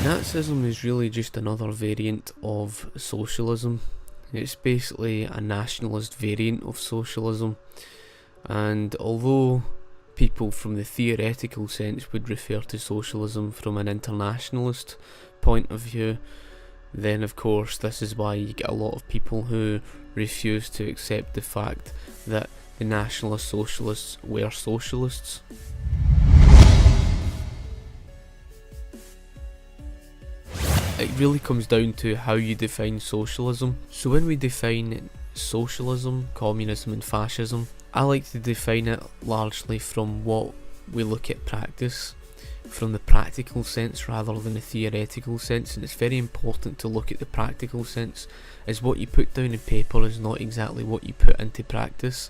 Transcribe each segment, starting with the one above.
Nazism is really just another variant of socialism. It's basically a nationalist variant of socialism, and although people from the theoretical sense would refer to socialism from an internationalist point of view, then of course this is why you get a lot of people who refuse to accept the fact that the Nationalist Socialists were socialists. It really comes down to how you define socialism. So when we define socialism, communism and fascism, I like to define it largely from what we look at practice, from the practical sense rather than the theoretical sense, and it's very important to look at the practical sense, as what you put down in paper is not exactly what you put into practice.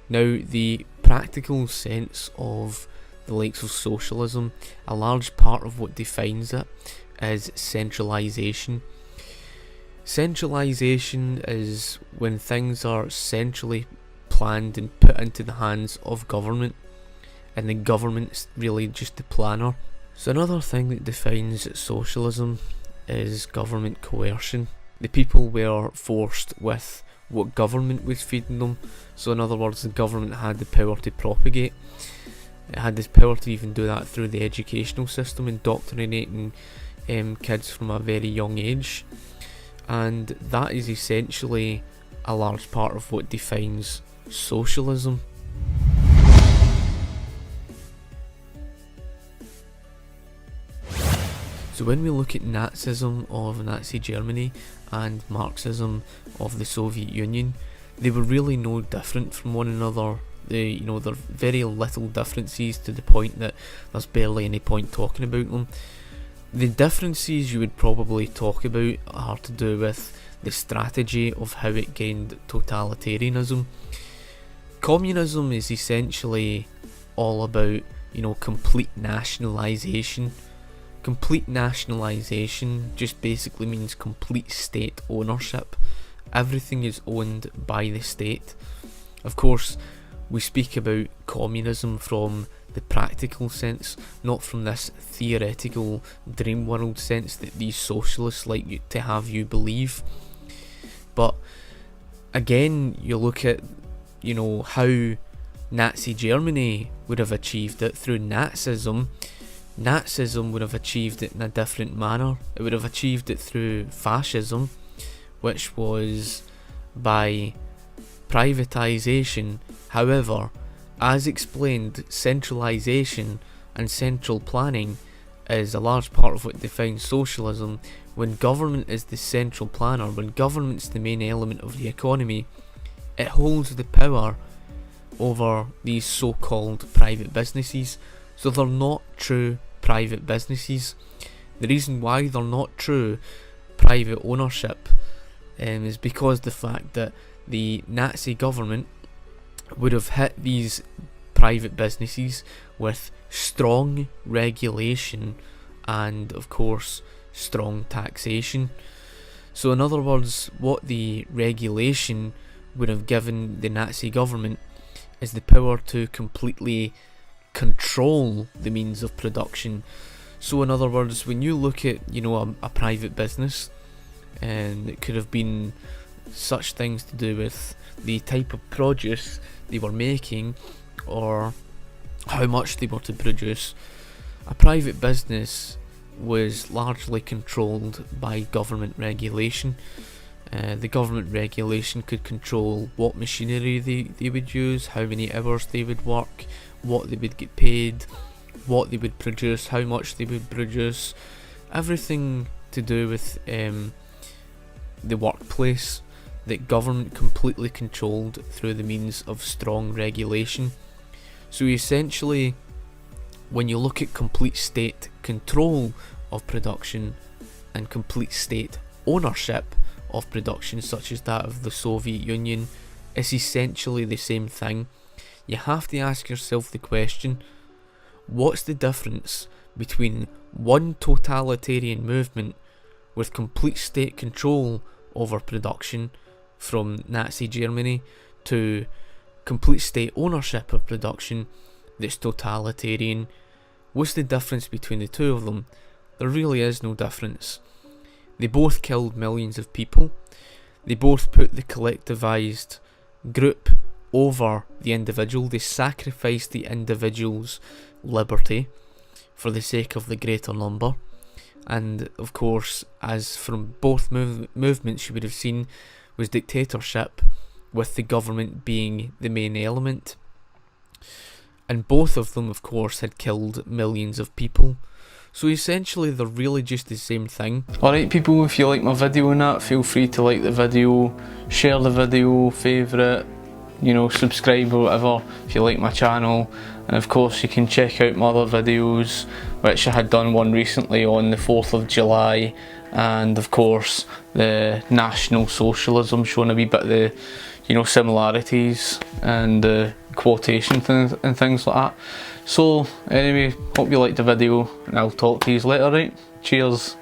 Now, the practical sense of the likes of socialism, a large part of what defines it is centralisation. Centralisation is when things are centrally planned and put into the hands of government, and the government's really just the planner. So another thing that defines socialism is government coercion. The people were forced with what government was feeding them. So in other words, the government had the power to propagate. It had this power to even do that through the educational system, indoctrinating kids from a very young age, and that is essentially a large part of what defines socialism. So when we look at Nazism of Nazi Germany and Marxism of the Soviet Union, they were really no different from one another. There are very little differences, to the point that there's barely any point talking about them. The differences you would probably talk about are to do with the strategy of how it gained totalitarianism. Communism is essentially all about, complete nationalisation. Complete nationalisation just basically means complete state ownership. Everything is owned by the state. Of course, we speak about communism from the practical sense, not from this theoretical dream world sense that these socialists like to have you believe. But again, you look at how Nazi Germany would have achieved it through Nazism. Nazism would have achieved it in a different manner. It would have achieved it through fascism, which was by privatisation. However, as explained, centralisation and central planning is a large part of what defines socialism. When government is the central planner, when government's the main element of the economy, it holds the power over these so-called private businesses. So they're not true private businesses. The reason why they're not true private ownership is because the fact that the Nazi government would have hit these private businesses with strong regulation and, of course, strong taxation. So in other words, what the regulation would have given the Nazi government is the power to completely control the means of production. So in other words, when you look at a private business, and it could have been such things to do with the type of produce they were making or how much they were to produce, a private business was largely controlled by government regulation. The government regulation could control what machinery they would use, how many hours they would work, what they would get paid, what they would produce, how much they would produce, everything to do with the workplace that government completely controlled through the means of strong regulation. So essentially, when you look at complete state control of production and complete state ownership of production, such as that of the Soviet Union, it's essentially the same thing. You have to ask yourself the question, what's the difference between one totalitarian movement with complete state control over production from Nazi Germany to complete state ownership of production that's totalitarian? What's the difference between the two of them? There really is no difference. They both killed millions of people. They both put the collectivized group over the individual. They sacrificed the individual's liberty for the sake of the greater number. And of course, as from both movements you would have seen, was dictatorship, with the government being the main element. And both of them, of course, had killed millions of people. So essentially they're really just the same thing. Alright people, if you like my video and that, feel free to like the video, share the video, favourite, you know, subscribe or whatever if you like my channel. And of course you can check out my other videos, which I had done one recently on the 4th of July, and of course the National Socialism, showing a wee bit of the, you know, similarities and quotation and things like that. So anyway, hope you liked the video, and I'll talk to you later, right? Cheers.